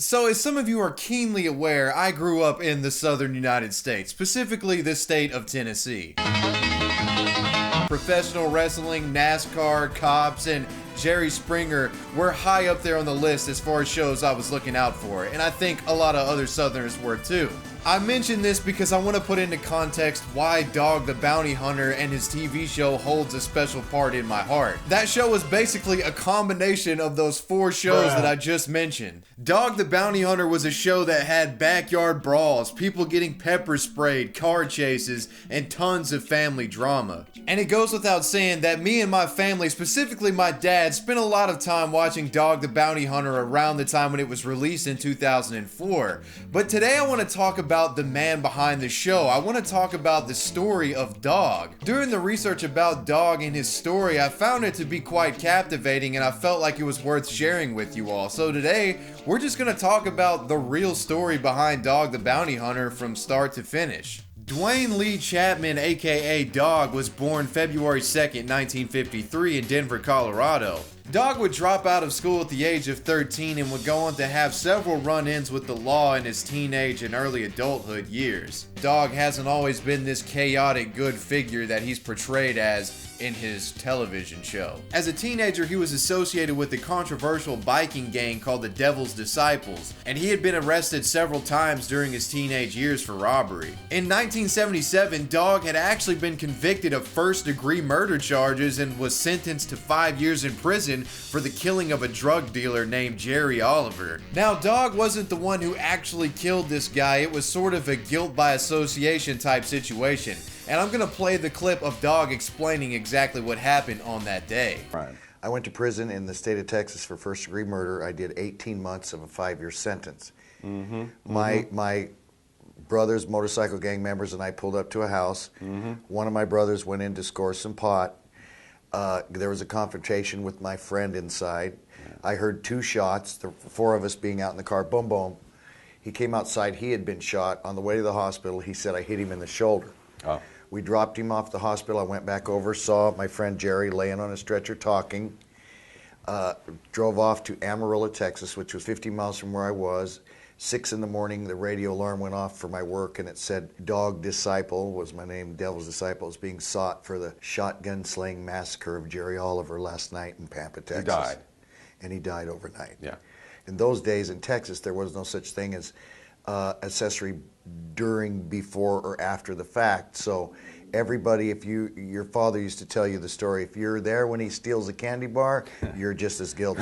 So as some of you are keenly aware, I grew up in the southern United States, specifically the state of Tennessee. Professional wrestling, NASCAR, cops, and Jerry Springer were high up there on the list as far as shows I was looking out for, and I think a lot of other Southerners were too. I mention this because I want to put into context why Dog the Bounty Hunter and his TV show holds a special part in my heart. That show was basically a combination of those 4 shows that I just mentioned. Dog the Bounty Hunter was a show that had backyard brawls, people getting pepper sprayed, car chases, and tons of family drama. And it goes without saying that me and my family, specifically my dad, spent a lot of time watching Dog the Bounty Hunter around the time when it was released in 2004. But today I want to talk about the man behind the show. I want to talk about the story of Dog. During the research about Dog and his story, I found it to be quite captivating and I felt like it was worth sharing with you all. So today, we're just going to talk about the real story behind Dog the Bounty Hunter from start to finish. Dwayne Lee Chapman, aka Dog, was born February 2nd, 1953 in Denver, Colorado. Dog would drop out of school at the age of 13 and would go on to have several run-ins with the law in his teenage and early adulthood years. Dog hasn't always been this chaotic good figure that he's portrayed as in his television show. As a teenager, he was associated with the controversial biking gang called the Devil's Disciples, and he had been arrested several times during his teenage years for robbery. In 1977, Dog had actually been convicted of first-degree murder charges and was sentenced to 5 years in prison for the killing of a drug dealer named Jerry Oliver. Now, Dog wasn't the one who actually killed this guy. It was sort of a guilt by association type situation. And I'm going to play the clip of Dog explaining exactly what happened on that day. I went to prison in the state of Texas for first-degree murder. I did 18 months of a 5-year sentence. My brothers, motorcycle gang members, and I pulled up to a house. One of my brothers went in to score some pot. There was a confrontation with my friend inside. I heard 2 shots, the 4 of us being out in the car, boom, boom. He came outside, he had been shot. On the way to the hospital, he said, I hit him in the shoulder. Oh. We dropped him off the hospital. I went back over, saw my friend Jerry laying on a stretcher talking. Drove off to Amarillo, Texas, which was 50 miles from where I was. 6 in the morning, the radio alarm went off for my work, and it said Dog Disciple was my name. Devil's Disciple is being sought for the shotgun slaying massacre of Jerry Oliver last night in Pampa, Texas. He died. And he died overnight. Yeah. In those days in Texas, there was no such thing as accessory during, before, or after the fact. So everybody, if your father used to tell you the story, if you're there when he steals a candy bar, you're just as guilty.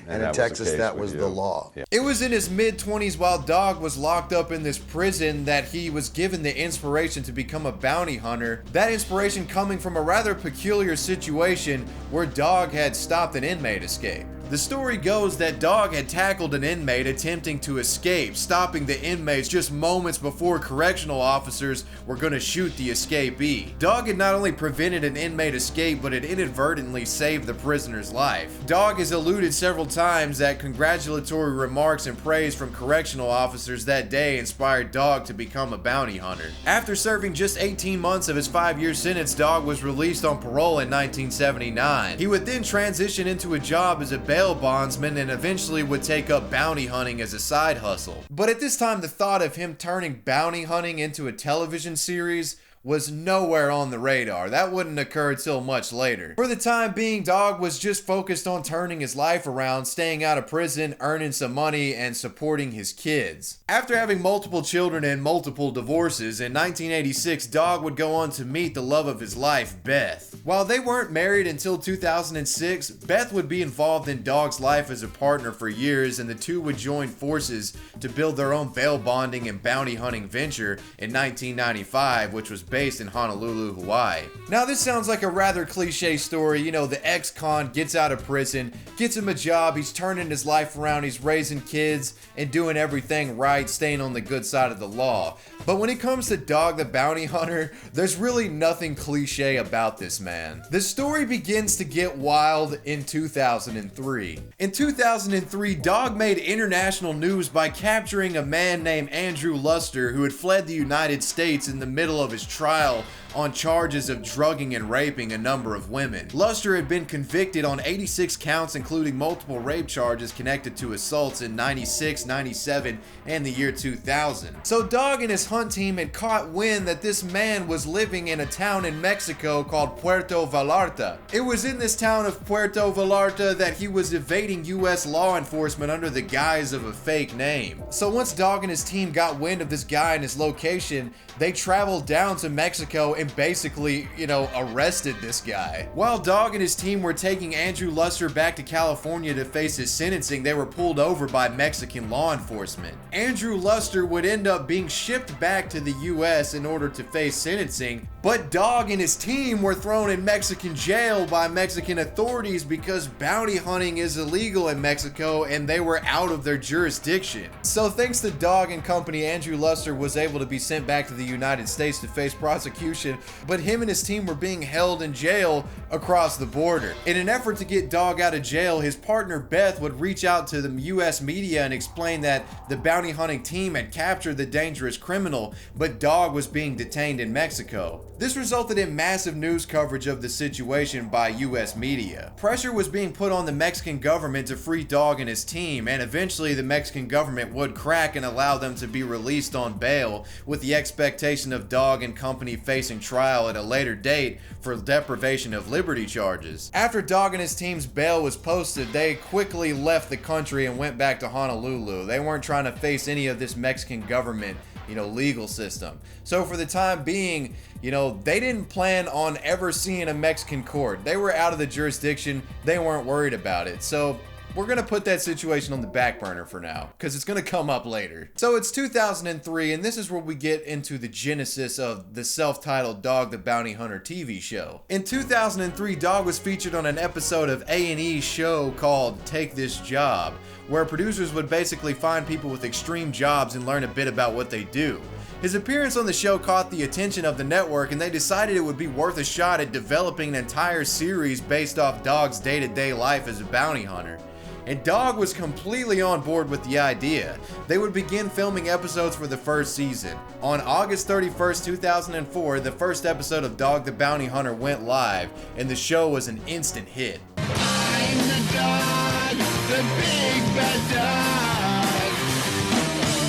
and in Texas, that was the law. Yeah. It was in his mid-20s while Dog was locked up in this prison that he was given the inspiration to become a bounty hunter. That inspiration coming from a rather peculiar situation where Dog had stopped an inmate escape. The story goes that Dog had tackled an inmate attempting to escape, stopping the inmates just moments before correctional officers were going to shoot the escapee. Dog had not only prevented an inmate escape, but had inadvertently saved the prisoner's life. Dog has alluded several times that congratulatory remarks and praise from correctional officers that day inspired Dog to become a bounty hunter. After serving just 18 months of his 5-year sentence, Dog was released on parole in 1979. He would then transition into a job as a bail bondsman and eventually would take up bounty hunting as a side hustle. But at this time, the thought of him turning bounty hunting into a television series was nowhere on the radar. That wouldn't occur till much later. For the time being, Dog was just focused on turning his life around, staying out of prison, earning some money, and supporting his kids. After having multiple children and multiple divorces, in 1986, Dog would go on to meet the love of his life, Beth. While they weren't married until 2006, Beth would be involved in Dog's life as a partner for years, and the two would join forces to build their own bail bonding and bounty hunting venture in 1995, which was based in Honolulu, Hawaii. Now, this sounds like a rather cliche story. You know, the ex-con gets out of prison, gets him a job, he's turning his life around, he's raising kids and doing everything right, staying on the good side of the law. But when it comes to Dog the Bounty Hunter, there's really nothing cliche about this man. The story begins to get wild in 2003. In 2003, Dog made international news by capturing a man named Andrew Luster who had fled the United States in the middle of his trial on charges of drugging and raping a number of women. Luster had been convicted on 86 counts, including multiple rape charges connected to assaults in 96, 97, and the year 2000. So Dog and his hunt team had caught wind that this man was living in a town in Mexico called Puerto Vallarta. It was in this town of Puerto Vallarta that he was evading US law enforcement under the guise of a fake name. So once Dog and his team got wind of this guy and his location, they traveled down to Mexico and basically, arrested this guy. While Dog and his team were taking Andrew Luster back to California to face his sentencing, they were pulled over by Mexican law enforcement. Andrew Luster would end up being shipped back to the US in order to face sentencing, but Dog and his team were thrown in Mexican jail by Mexican authorities because bounty hunting is illegal in Mexico and they were out of their jurisdiction. So thanks to Dog and company, Andrew Luster was able to be sent back to the United States to face prosecution, but him and his team were being held in jail across the border. In an effort to get Dog out of jail, his partner Beth would reach out to the US media and explain that the bounty hunting team had captured the dangerous criminal, but Dog was being detained in Mexico. This resulted in massive news coverage of the situation by US media. Pressure was being put on the Mexican government to free Dog and his team, and eventually the Mexican government would crack and allow them to be released on bail, with the expectation of Dog and company facing trial at a later date for deprivation of liberty charges. After Dog and his team's bail was posted, they quickly left the country and went back to Honolulu. They weren't trying to face any of this Mexican government legal system. So for the time being, they didn't plan on ever seeing a Mexican court. They were out of the jurisdiction. They weren't worried about it. So we're going to put that situation on the back burner for now, because it's going to come up later. So it's 2003, and this is where we get into the genesis of the self-titled Dog the Bounty Hunter TV show. In 2003, Dog was featured on an episode of A&E's show called Take This Job, where producers would basically find people with extreme jobs and learn a bit about what they do. His appearance on the show caught the attention of the network, and they decided it would be worth a shot at developing an entire series based off Dog's day-to-day life as a bounty hunter. And Dog was completely on board with the idea. They would begin filming episodes for the first season. On August 31st, 2004, the first episode of Dog the Bounty Hunter went live, and the show was an instant hit. I'm the dog, the big bad dog,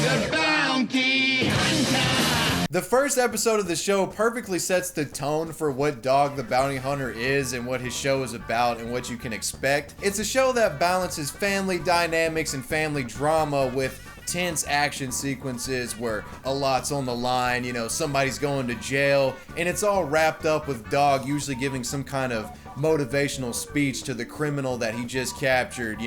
the bounty hunter. The first episode of the show perfectly sets the tone for what Dog the Bounty Hunter is and what his show is about and what you can expect. It's a show that balances family dynamics and family drama with tense action sequences where a lot's on the line, somebody's going to jail, and it's all wrapped up with Dog usually giving some kind of motivational speech to the criminal that he just captured.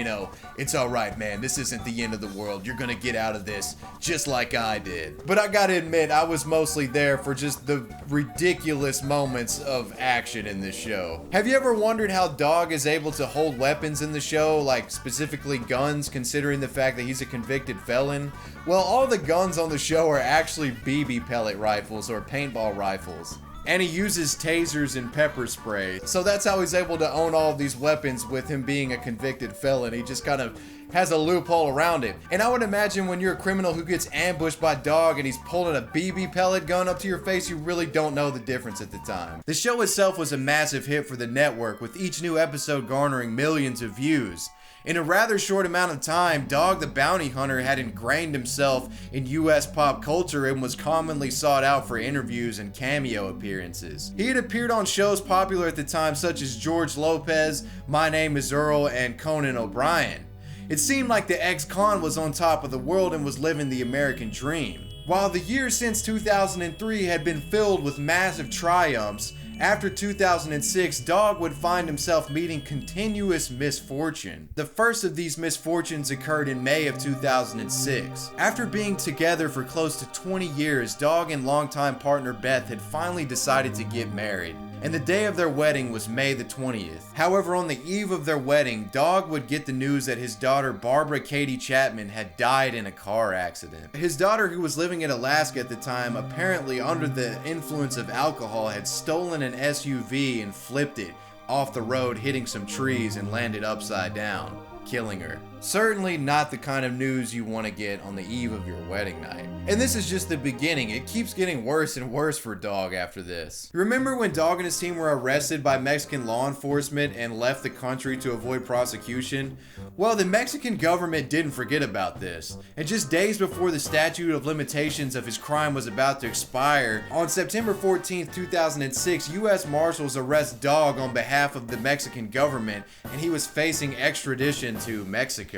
It's all right, man, this isn't the end of the world, you're gonna get out of this just like I did. But I gotta admit, I was mostly there for just the ridiculous moments of action in this show. Have you ever wondered how Dog is able to hold weapons in the show, like specifically guns, considering the fact that he's a convicted felon? Well, all the guns on the show are actually BB pellet rifles or paintball rifles. And he uses tasers and pepper spray. So that's how he's able to own all of these weapons with him being a convicted felon. He just kind of has a loophole around it. And I would imagine when you're a criminal who gets ambushed by Dog and he's pulling a BB pellet gun up to your face, you really don't know the difference at the time. The show itself was a massive hit for the network, with each new episode garnering millions of views. In a rather short amount of time, Dog the Bounty Hunter had ingrained himself in US pop culture and was commonly sought out for interviews and cameo appearances. He had appeared on shows popular at the time such as George Lopez, My Name is Earl, and Conan O'Brien. It seemed like the ex-con was on top of the world and was living the American dream. While the years since 2003 had been filled with massive triumphs, after 2006, Dog would find himself meeting continuous misfortune. The first of these misfortunes occurred in May of 2006. After being together for close to 20 years, Dog and longtime partner Beth had finally decided to get married. and the day of their wedding was May the 20th. However, on the eve of their wedding, Dog would get the news that his daughter Barbara Katie Chapman had died in a car accident. His daughter, who was living in Alaska at the time, apparently under the influence of alcohol, had stolen an SUV and flipped it off the road, hitting some trees and landed upside down, killing her. Certainly not the kind of news you want to get on the eve of your wedding night. And this is just the beginning. It keeps getting worse and worse for Dog after this. Remember when Dog and his team were arrested by Mexican law enforcement and left the country to avoid prosecution? Well, the Mexican government didn't forget about this. And just days before the statute of limitations of his crime was about to expire, on September 14, 2006, U.S. Marshals arrest Dog on behalf of the Mexican government, and he was facing extradition to Mexico.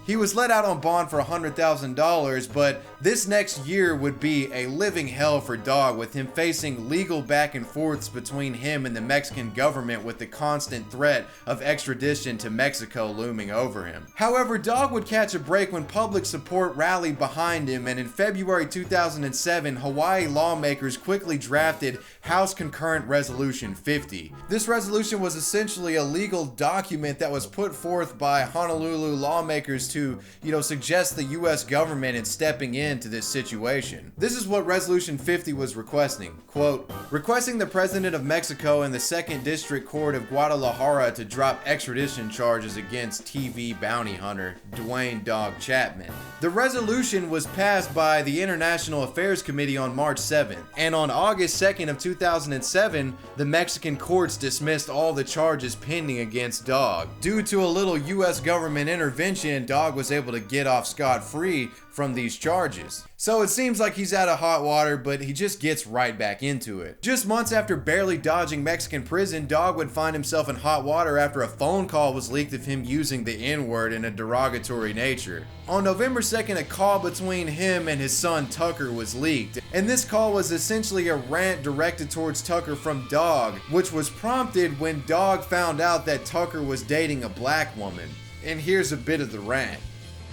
He was let out on bond for $100,000, but this next year would be a living hell for Dog, with him facing legal back and forths between him and the Mexican government, with the constant threat of extradition to Mexico looming over him. However, Dog would catch a break when public support rallied behind him, and in February 2007, Hawaii lawmakers quickly drafted House Concurrent Resolution 50. This resolution was essentially a legal document that was put forth by Honolulu lawmakers to, suggest the U.S. government in stepping into this situation. This is what Resolution 50 was requesting. Quote, requesting the President of Mexico and the 2nd District Court of Guadalajara to drop extradition charges against TV bounty hunter Dwayne Dog Chapman. The resolution was passed by the International Affairs Committee on March 7th, and on August 2nd of 2007, the Mexican courts dismissed all the charges pending against Dog. Due to a little U.S. government intervention, Dog was able to get off scot-free from these charges. So it seems like he's out of hot water, but he just gets right back into it. Just months after barely dodging Mexican prison, Dog would find himself in hot water after a phone call was leaked of him using the N-word in a derogatory nature. On November 2nd, a call between him and his son Tucker was leaked, and this call was essentially a rant directed towards Tucker from Dog, which was prompted when Dog found out that Tucker was dating a black woman. And here's a bit of the rant.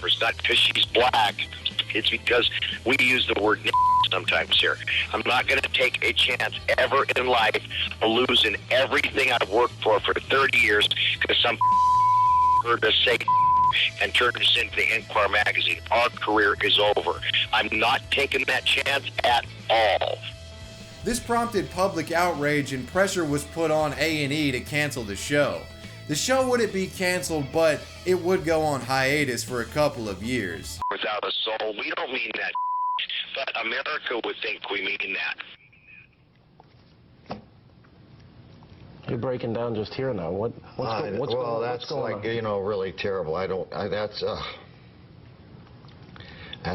It's not because she's black. It's because we use the word sometimes here. I'm not going to take a chance ever in life of losing everything I've worked for 30 years because some heard us say and turned us into the Enquirer magazine. Our career is over. I'm not taking that chance at all. This prompted public outrage, and pressure was put on A&E to cancel the show. The show wouldn't be canceled, but it would go on hiatus for a couple of years. Without a soul, we don't mean that, but America would think we mean that. You're breaking down just here now. What's going on? That's like, really terrible. That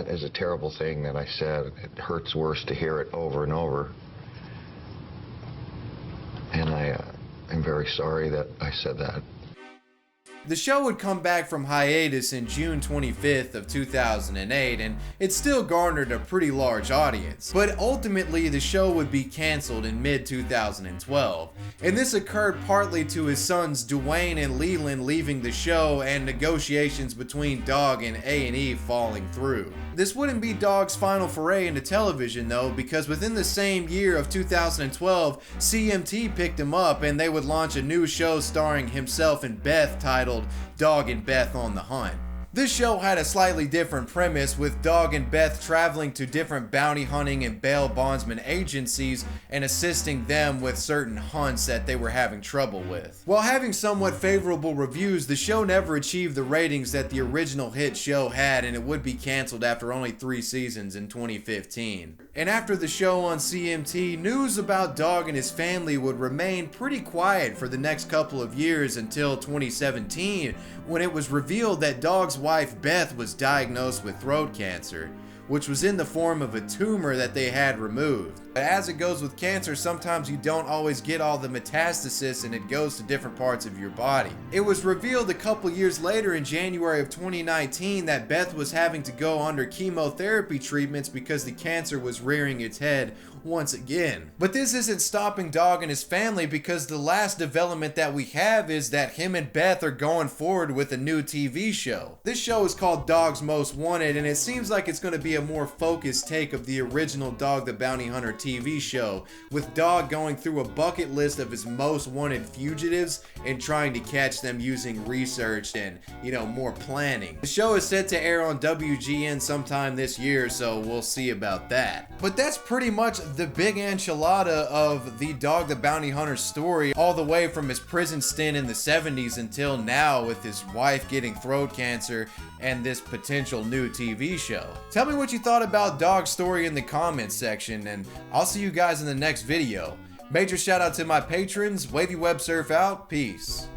is a terrible thing that I said. It hurts worse to hear it over and over. And I'm very sorry that I said that. The show would come back from hiatus in June 25th of 2008, and it still garnered a pretty large audience. But ultimately, the show would be canceled in mid-2012. And this occurred partly to his sons Duane and Leland leaving the show and negotiations between Dog and A&E falling through. This wouldn't be Dog's final foray into television though, because within the same year of 2012, CMT picked him up and they would launch a new show starring himself and Beth titled Dog and Beth on the Hunt. This show had a slightly different premise, with Dog and Beth traveling to different bounty hunting and bail bondsman agencies and assisting them with certain hunts that they were having trouble with. While having somewhat favorable reviews, the show never achieved the ratings that the original hit show had, and it would be canceled after only 3 seasons in 2015. And after the show on CMT, news about Dog and his family would remain pretty quiet for the next couple of years until 2017, when it was revealed that Dog's wife Beth was diagnosed with throat cancer, which was in the form of a tumor that they had removed. But as it goes with cancer, sometimes you don't always get all the metastasis and it goes to different parts of your body. It was revealed a couple years later in January of 2019 that Beth was having to go under chemotherapy treatments because the cancer was rearing its head once again. But this isn't stopping Dog and his family, because the last development that we have is that him and Beth are going forward with a new TV show. This show is called Dog's Most Wanted, and it seems like it's going to be a more focused take of the original Dog the Bounty Hunter TV show, with Dog going through a bucket list of his most wanted fugitives and trying to catch them using research and, more planning. The show is set to air on WGN sometime this year, so we'll see about that. But that's pretty much the big enchilada of the Dog the Bounty Hunter story, all the way from his prison stint in the 70s until now, with his wife getting throat cancer and this potential new TV show. Tell me what you thought about Dog's story in the comments section, and I'll see you guys in the next video. Major shout out to my patrons. Wavy Web Surf out. Peace.